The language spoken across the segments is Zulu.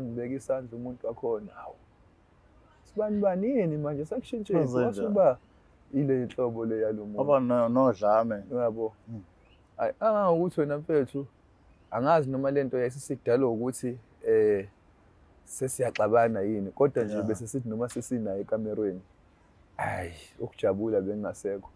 Ngibeka isandla umuntu wakhona, hawu, sibanibani manje sekushintshile Kwenzenjani? ile nhlobo le yalo muntu. Aba nodlame. Uyabo? Hayi, angangokuthi wena mfethu angazi noma lento yayisisidalwa ukuthi sesiyaxabana yini kodwa nje bese sithi noma sesinayo ekamerweni. Hayi, ukujabula bengasekho.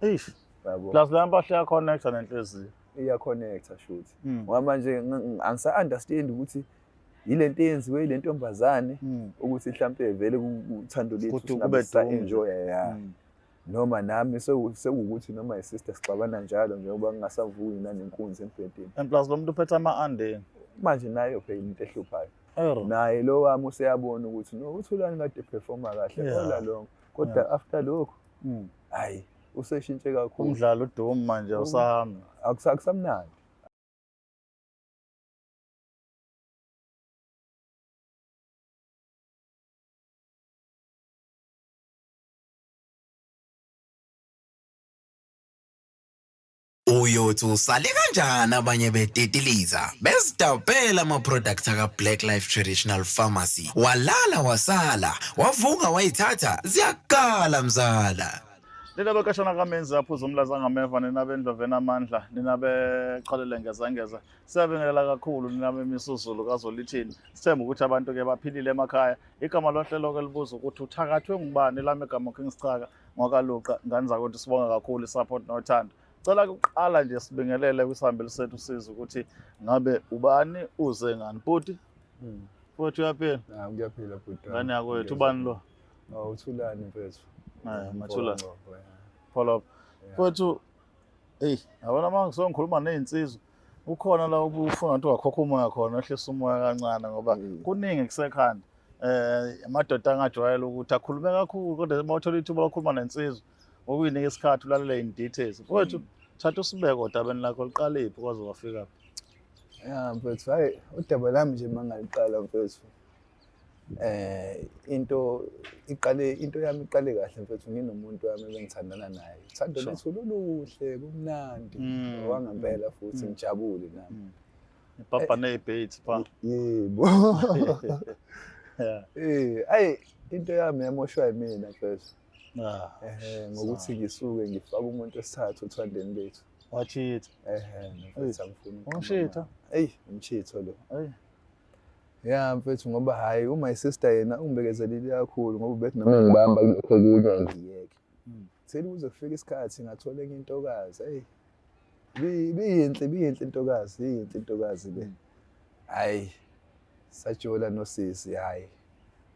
Eish. Yabo? Plus la mpahla ya connecta nenhliziyo. Iya-connecta shuthi. Ngoba manje angisa-understand ukuthi yilento eyenziwe ile ntombazane ukuthi mhlampe vele uthando lethu singabe sa-enjoy noma nami sekuwukuthi noma i-sister sixabana njalo njengoba ngingasavuyi nanenkunzi embhedeni. And plus lo muntu uphethe ama-andeni. Manje nayo phela into ehluphayo. Naye lo wami useyabona ukuthi no uThulani kade eperforma kahle ola lonke kodwa after lokho hayi useshintshe kakhulu. Umdlalo udumo manje awusahambi. Akusamnandi. Uyothi usale kanjani abanye betetiliza bezidabhela ama-products aka-Black Life Traditional Pharmacy walala wasala wavuka wayithatha ziyakala mzala. Nina bekashona kaMenzi yaphuza umlaza angameva nina bendloveni amandla nina beqhalele ngezangeza siyabingelela kakhulu nina bemisuzulu kazolithini sithemba ukuthi abantu ke baphilile emakhaya igama lohlelo ke libuza ukuthi uthakathwe ngubani lami igama Kingsichaka ngwakaluqa ngani zakuthi sibonga kakhulu isupport nothando. Cela ukuqala nje sibingelele kwisihambeli sethu sizwe ukuthi ngabe ubani uze ngani bhuti futhi uyaphila. Ngiyaphila bhuti. Ngani yakwethu ubani lo? uThulani mfethu. Mathulani. Follow up. Futhi yabona manje ngikhuluma nezinsizwa ukhona la ubufuna ukuthi wakhokha umoya khona ehlisa umoya kancane ngoba kuningi kusekhanda amadoda angajwayela ukuthi akhulume kakhulu kodwa mawuthola ithuba lokukhuluma nensizwa ngokuyinika isikhathi ulalele in details. Mfowethu thatha usibeke odabeni lakho liqalephi kwaze wafika. Ya mfethu hayi udaba lami nje mangaliqala mfethu. Into yami iqale kahle mfethu nginomuntu wami ebengithandana naye. Uthando lethu loluhle kumnandi wangempela futhi ngijabule nami. Papa nebeats pha. Yebo. Hayi into yami yamoshwa yimina mfethu. Ngokuthi ngisuke ngifaka umuntu esithathu uthandeni lethu. Wachitha. Mfethu angifuni. Umshitha. Umshitho lo. Ya mfethu ngoba hayi uma isister yena ungibekezelile kakhulu ngoba bethi noma ngibamba lokho kunye ngiyeke. Thela ukuze kufika isikhathi ngathola enye intokazi. Biyinhle intokazi le. Hayi sajola nosisi hayi.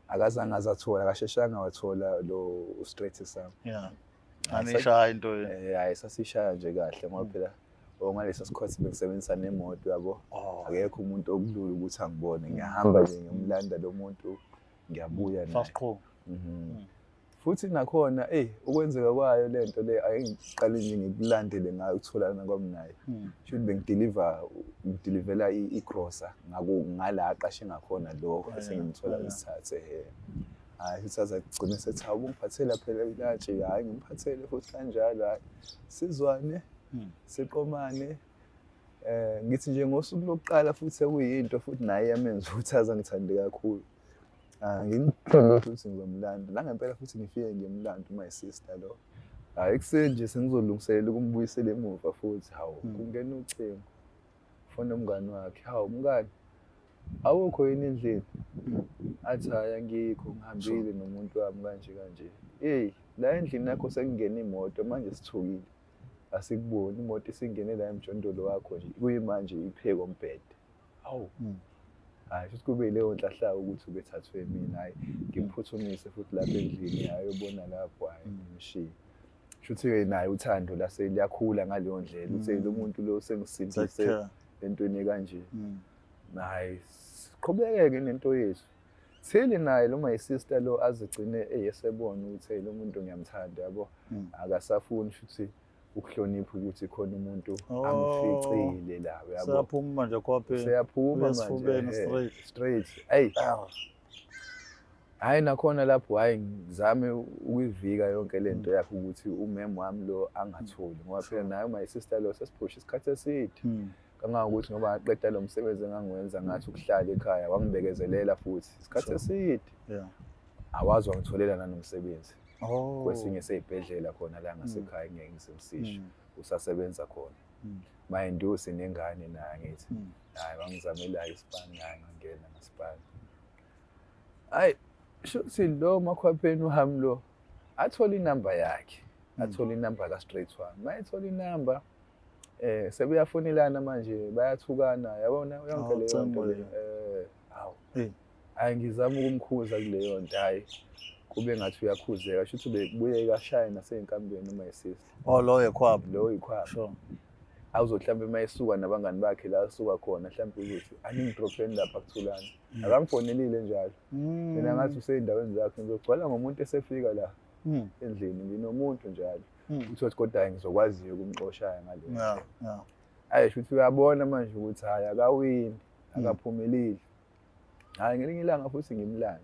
Akazange azathola kasheshanga wathola lo straight sami. Yeah. Anishaya into yini? Hayi sasishaya nje kahle ngoba phela ngaleso sikhathi bengisebenzisa nemoto yabo. Akekho umuntu okudlula ukuthi angibone ngiyahamba nje ngimlanda lo muntu ngiyabuya naye. Fast qho. Futhi nakhona ukwenzeka kwayo lento le ayengiqale nje ngikulandele ngayo ukutholana kwami naye. Should ngidilivela igrosa ngala aqashe ngakhona lo esengimthola isithathe. Hayi usaza kugcina sethi hawu ungiphathela phela ilantshi hayi ngimphathele futhi kanjalo hayi sizwane siqomane. Ngithi nje ngosuku lokuqala futhi sekuyinto futhi naye yamenza ukuthi azangithande kakhulu. Ngithanda ukuthi ngizomlanda la ngempela futhi ngifike ngimlanda my sister lo. Hayi kuseni nje sengizolungiselela ukumbuyisela emuva futhi hawu kungena ucingo. Ufona umngani wakhe hawu mngani awukho yini endlini? Athi hayi angikho ngihambile nomuntu wami kanje. La endlini yakho sekungena imoto manje sithukile. Asikuboni imoto isingene la emjondolo wakho nje kuyimanje ipheke ombhede. Hawu. Hayi futhi kube leyo nhlahla ukuthi ubethathwe mina hayi ngimphuthumise futhi lapha endlini hayi ubona lapho hayi ngimshiye. Futhi naye uthando la seliyakhula ngaleyo ndlela uthi lo muntu lo sengisindise entweni kanje. Hayi siqhubekeke nento yethu. Thele naye lo my sister lo azigcine eyesebona ukuthi lo muntu ngiyamthanda yabo akasafuni futhi ukuhlonipha ukuthi khona umuntu angificile la yabo. Siyaphuma manje kwaphela. Siyaphuma manje straight. Hayi nakhona lapho hayi ngizame ukuyivika yonke lento yakhe ukuthi umem wami lo angatholi ngoba phela naye my sister lo sesiphusha isikhathi eside. kangangokuthi ngoba ngaqeda lo msebenzi engangiwenza ngathi ukuhlala ekhaya wangibekezelela futhi isikhathi eside Yeah. awazi wangitholela nanomsebenzi Oh. kwesinye sey'bhedlela khona la ngasekhaya ngeke ngisemsisho usasebenza khona mayindusi nengane naye ngithi hayi wangizamela isipani naye ngangena ngesipani hayi shuthi lo makhwapheni wami lo athola inamba yakhe athola inamba ka-straight one mayethola inamba sebeyafonelana manje bayathukana yabona yonke leyo nto le hawu hayi ngizama ukumkhuza kuleyo nto hayi kube ngathi uyakhuzeka shuthi bebuye kashaya nasey'nkambeni uma esisi Lo ekhwapha. lo yikhwapha Sure. awuzothi mhlawumbe uma esuka nabangani bakhe la asuka khona mhlawumbe ukuthi aningidropheni lapha kuthulani akamfonelile njalo mina ngathi usey'ndaweni zakhe ngizogcwala ngomuntu esefika la endlini nginomuntu njalo uthi kodwa hayi ngizokwaziyo ukumxoshaya ngale hayi shuthi uyabona manje ukuthi hayi akawini akaphumeleli hayi ngelinye ilanga futhi ngimlande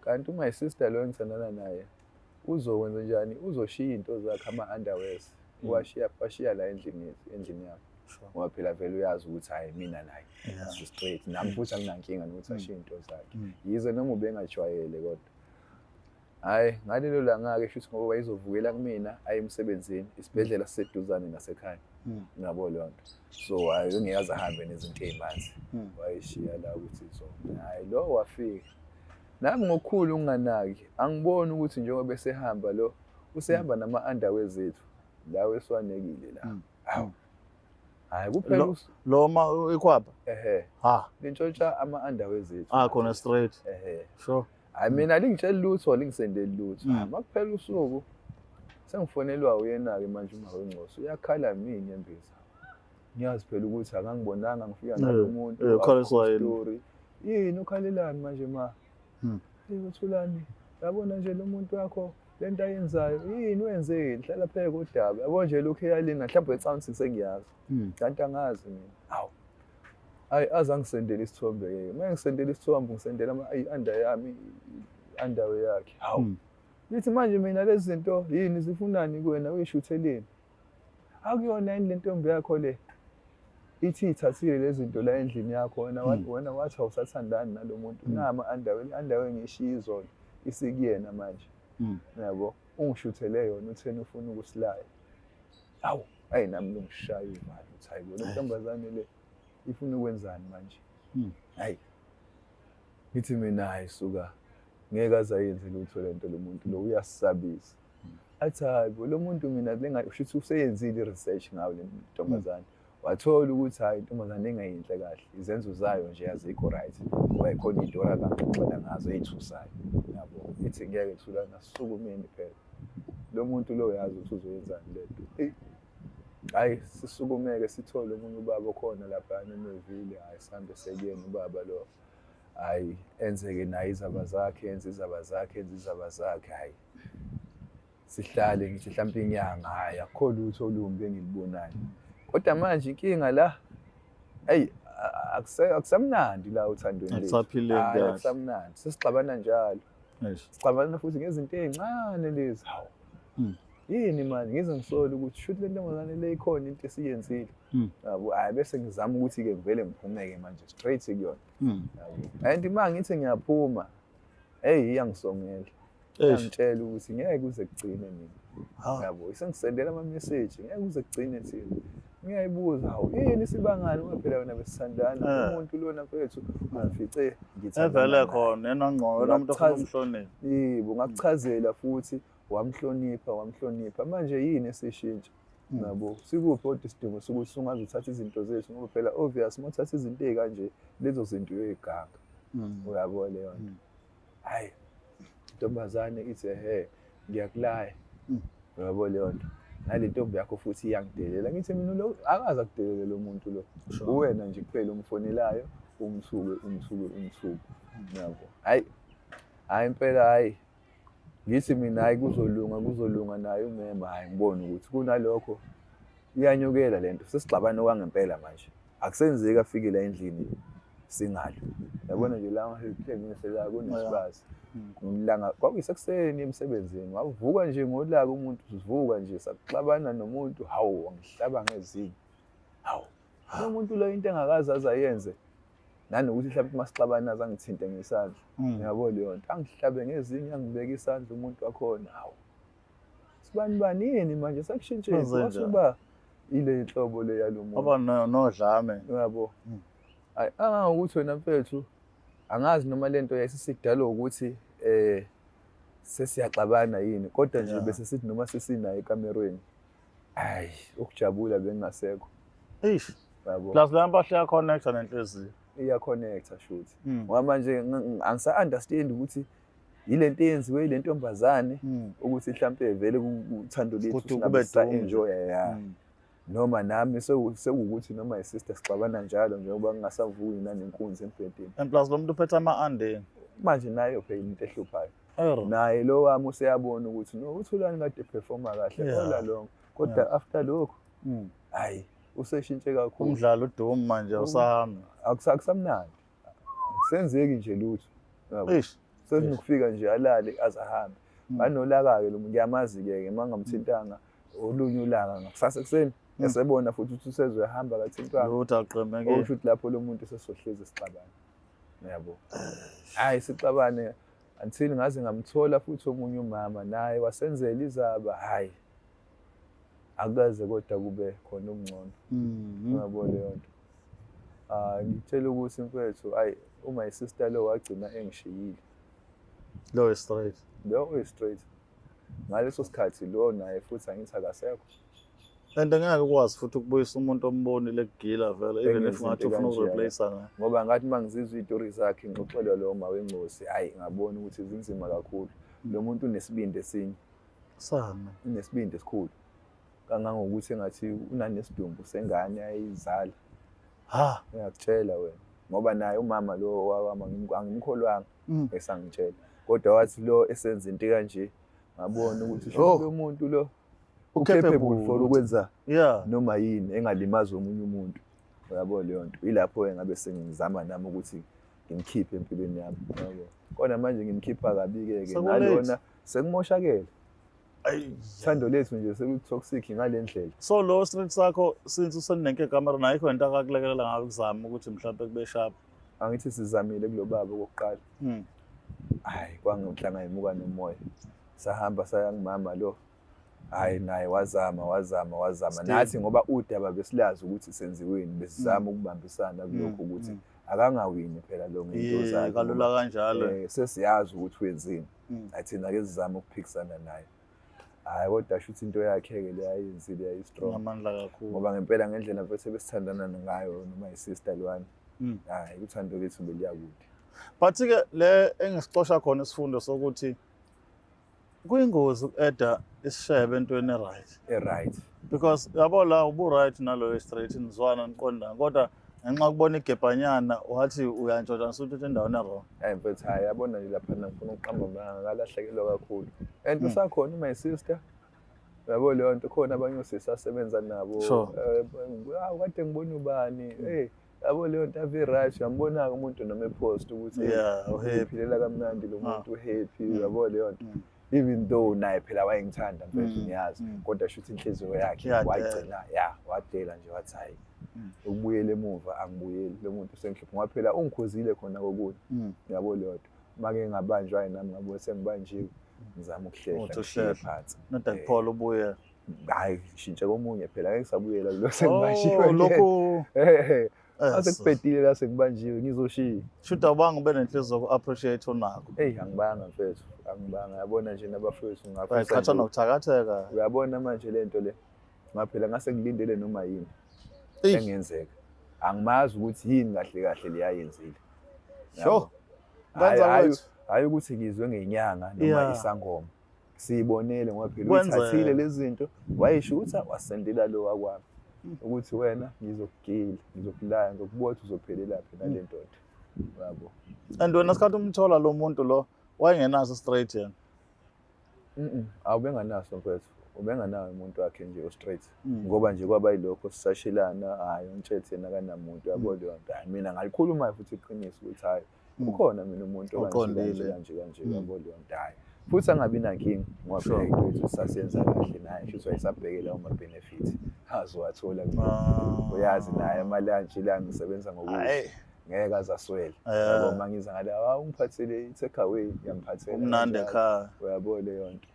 kanti uma isister lo engithandana naye uzokwenza njani uzoshiya into zakhe ama-underwears washiya la endlini yami ngoba phela vele uyazi ukuthi hayi mina naye straight nami futhi anginankinga nokuthi ashiye into zakhe yize noma ubengajwayele kodwa hayi ngalelo langa-ke shuthi ngoba wayezovukela kumina aye emsebenzini isibhedlela siseduzane nasekhaya ngabo leyo nto so hayi engekaze ahambe nezinto ey'manzi wayeshiya la ukuthi hayi lo wafika nami ngokukhulu ukunganaki angiboni ukuthi njengoba esehamba lo usehamba nama-underwears ethu lawo esiwanekile la hawu hayi kuphela Lo ekhwapha. lintshontsha ama-underwears ethu Khona straight. Sure. hayi mina lingitsheli lutho lingisendeli lutho uma kuphela usuku sengifonelwa uyena-ke manje uMawengcosi uyakhala mini embiza ngiyazi phela ukuthi akangibonanga ngifika nalo muntu story yini ukhalelani manje ma uthulani yabona nje lo muntu wakho lento ayenzayo yini wenzeni hlala pheke udaba yabo nje lokhu eyalina mhlawumbe ecansini sengiyazi kanti angazi mina hawu hayi azangisendela isithombe-ke uma ngisendela isithombe ngisendela i-under yami i-underwear yakhe hawu lithi manje mina lezi zinto yini zifunani kuwena uyishutheleni akuyona yini le ntombi yakho le ithi ithathile lezi zinto la endlini yakho wena wathi awusathandani nalo muntu nama-underwear i-underwear ngiyishiya izolo isikuyena manje yabo ungishuthele yona utheni ufuna ukusilaya hawu hayi nami longishaya ivalo uthi hayi bona intombazane le ifuna ukwenzani manje hayi ngithi mina hayi suka ngeke aze ayenze lutho lento lo muntu lo uyasisabisa athi hayi bo lo muntu mina ushuthi useyenzile i-research ngayo le ntombazane wathola ukuthi hayi intombazane engayinhle kahle izenzo zayo nje azikho right ngoba ikhona iy'dora kangaxela ngazo ey'thusayo yabo ithi ngeke thulana sisukumeni phela lo muntu lo uyazi ukuthi uzoyenzani lento hayi sisukumeke sithole omunye ubaba khona lapha eNoville hayi sihambe sekuyena ubaba lo hayi enzeke naye izaba zakhe enze izaba zakhe hayi sihlale ngithi mhlawumbe inyanga hayi akho lutho olumbi engilibonayo kodwa manje inkinga la hey akusamnandi la uthandweni lethu akusamnandi sesixabana njalo sixabana futhi ngezinto ey'ncane lezi hawu yini manje ngize ngisole ukuthi shuthi le ntombazane le ikhona into esiyenzile yabo hayi bese ngizama ukuthi-ke ngivele ngiphumeke manje straight kuyona yabo and uma ngithi ngiyaphuma heyi iyangisongela iyangitshela ukuthi ngeke kuze kugcine mina yabo isengisendela ama-message ngeke kuze kugcine thina ngiyayibuza hawu yini sibangani ngoba phela wena besithandana umuntu lona kwethu angifice evele khona enongqondo nomuntu ofuna umhlonipha yebo ngakuchazela futhi wamhlonipha manje yini esishintsha nabo sikuphi kodwa isidingo sokuthi ungaze uthathe izinto zethu ngoba phela obvious uma uthatha izinto ey'kanje lezo zinto uyoy'ganga uyabo leyo nto hayi intombazane ithi ngiyakulaya uyabo leyo nto nale ntombi yakho futhi iyangidelela ngithi mina lo akaze akudelele lo muntu lo uwena nje kuphela umfonelayo umthuke yabo hayi impela hayi ngithi mina hayi kuzolunga naye umema hayi ngibone ukuthi kunalokho iyanyukela lento sesixabana okwangempela manje akusenzeki afike la endlini singadli yabona nje la ngihlengise kunesibazi ngomlanga kwakuyisekuseni emsebenzini wavuka nje ngolaka umuntu usivuka nje saxabana nomuntu hawu wangihlaba ngezinyo hawu lo muntu lo into engakazi aze ayenze nanokuthi mhlawumbe masixabana azangithinte ngesandla uyabo leyo nto angihlabe ngezinye angibeke isandla umuntu wakhona hawo sibani yini manje sakushintshe wasuba ile inhlobo le yalomuntu aba nodlame uyabo hayi angangokuthi wena mfethu angazi noma lento yayisisidala ukuthi sesiyaxabana yini kodwa nje bese sithi noma sesinayo ekamerweni hayi ukujabula bengasekho eish yabo plus la mpahla ya connecta nenhliziyo iya connecta shothi ngoba manje angisa understand ukuthi yilento eyenziwe ile ntombazane ukuthi mhlambe vele uthando lethu kube enjoy noma nami sekuwukuthi noma isister sixabana njalo njengoba ngingasavuyi nanenkunzi empedeni and plus lo muntu uphethe ama-andeni manje nayo phela into ehluphayo ero naye lo wami useyabona ukuthi no uthulani kade performa kahle ola lonke kodwa after lokho hayi useshintshe kakhulu umdlalo udumo manje usahamba akusamnandi senzeki nje lutho yabo eish sesinokufika nje alale azahambe banolaka-ke lo muntu ngiyamazi-ke mangamthintanga olunye ulanga ngakusasa kuseni esebona futhi ukuthi usezohamba kathintwanga lutho aqemeke okusho ukuthi lapho lo muntu sesohlezi sixabana yabo hayi sixabane until ngaze ngamthola futhi omunye umama naye wasenzela izaba hayi akaze kodwa kube khona okungcono uyabo leyo nto ngitshela ukuthi mfethu hayi uma isister lo wagcina engishiyile lo straight lo straight ngaleso sikhathi lo naye futhi angithi akasekho and ngeke ukwazi futhi ukubuyisa umuntu ombonile kugila vele even if ngathi ufuna ukureplace ngayo ngoba ngathi mangizizwa izitori zakhe ngixoxelwa lo ma wengosi hayi ngabona ukuthi izinzima kakhulu lo muntu unesibindi esinye sana unesibindi esikhulu kangangokuthi engathi unanesidumbu sengane ayizala ngiyakutshela wena ngoba naye umama lo wawama angimkholwanga esangitshela kodwa wathi lo esenza into kanje ngabona ukuthi lo muntu lo capable for ukwenza noma yini engalimazi omunye umuntu uyabo leyo nto ilapho engabe sengizama nami ukuthi ngimkhiphe empilweni yami yabo kodwa manje ngimkhipha kabi-ke nalona sekumoshakele thando lethu nje sekutoxic ngalendlela so lo street sakho since usenenke camera nayikho into akakulekelela ngayo ukuzama ukuthi mhlawumbe kube sharp angithi sizamile kulo baba okokuqala hayi kwangihlanga imuka nomoya sahamba saya ngimama lo hayi naye wazama nathi ngoba udaba besilazi ukuthi senziweni besizama ukubambisana kulokho ukuthi akangawini phela lo ngento zakhe kalula kanjalo sesiyazi ukuthi wenzini athina ke sizama ukuphikisana naye hayi kodwa shuthi into yakhe-ke le yayenzile yayi-strong amandla kakhulu ngoba ngempela ngendlela mfethu besithandana ngayo noma isister lwani hayi uthando lethu beliyakude but-ke le engisixosha khona isifundo sokuthi kuyingozi uku-eda isishebe entweni right because yabo la ubu-right naloyo straight nizwana niqondana kodwa ngenxa yokubona igebhanyana wathi uyantshontsha suthi endaweni erong hayi mfethu hayi yabona nje laphana ngifuna ukuqamba manga ngalahlekelwa kakhulu and usakhona my sister yabo leyo nto khona abanye osisasebenza nabo kade ngibona ubani yabo leyo nto ave-right uyambona-ke umuntu noma epost ukuthi uphilela kamnandi lo muntu happy yabo leyo nto even though naye phela wayengithanda mfethu ngiyazi kodwa shuthi inhliziyo yakhe wayigcina wadela nje wathi hayi ukubuyela emuva angibuyeli lo muntu sengihlupha ngoba phela ungikhuzile khona kokunye yabo leyo nto make ngabanjwa nami ngabuye sengibanjiwe ngizama ukuhlehla phansi nodwa Paul ubuye hayi shintshe komunye phela ngeke sabuyela lo sengibanjiwe lokho asekubhedile la sekubanjiwe ngizoshiya should awubanga ube nenhliziyo yoku-appreciate onakho angibanga mfethu angibanga yabona nje nabafowethu ngafisa nokuthakatheka uyabona manje lento le ngaphela ngase ngilindele noma yini engenzeka angimazi ukuthi yini kahle kahle leyayenzile sure hayi ukuthi ngizwe ngenyanga noma isangoma siyibonele ngoba phela uyithathile lezi zinto wayishutha wasendela lo wakwami ukuthi wena ngizokugila ngizokulaya ngokubotha uzophelela phela le ndoda yabo and wena sikhathi umthola lo muntu lo wayengenaso straight yena awubenganaso mfethu ubenganayo umuntu wakhe nje straight ngoba nje kwaba yilokho sisashilana hayi uNtshethe yena kanamuntu yabo leyo nto mina ngalikhuluma futhi iqiniso ukuthi hayi ukhona mina umuntu oqondile kanje yabo leyo nto hayi futhi angabi nankinga ngoba Sure. phela into yethu sasenza kahle naye kusho ukuthi wayesabheke lawo ma-benefit azowathola uyazi naye amalantshi la ngisebenza ngokuthi Hhayi. ngeke aze aswele Yeah. yabo mangiza ngala ungiphathele i-take away ngiyamuphathela Kumnandi kanjalo. ekhaya. Uyabo leyo nto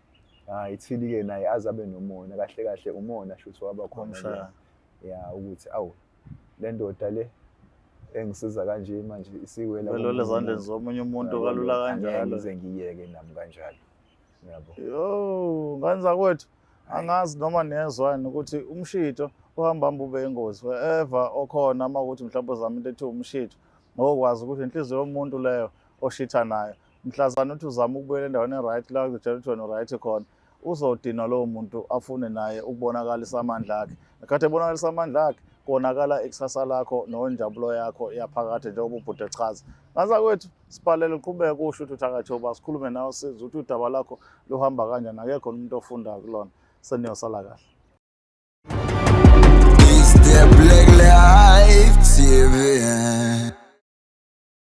ithili-ke naye aze abe nomona kahle kahle umona shuthi waba khona Umshaya. ya ukuthi awu le ndoda le engisiza kanje manje isiwela Velole ezandleni zomunye umuntu kalula kanjalo. ngize ngiyeke nami kanjalo yabo Yo, ngane zakwethu, angazi noma niyezwani ukuthi umshito uhamba ube ingozi. Wherever okhona uma ukuthi mhlawumbe uzama into ethi umshito, ngokwazi ukuthi inhliziyo yomuntu leyo oshitha nayo. Mhlazana uthi uzama ukubuyela endaweni e-right la kutshela ukuthi wena right khona, uzodinwa lowo muntu afune naye ukubonakalisa amandla akhe. Ngenkathi ebonakalisa amandla akhe, konakala ikusasa lakho nonjabulo yakho yaphakade njengoba ubhuti echaza. Ngazakwethu siphalele uqhubeke usho ukuthi akajoba sikhulume nawe sizwe ukuthi udaba lakho luhamba kanjani, akekho umuntu ofunda kulona. Seniyosala kahle. It's the Black Life TV.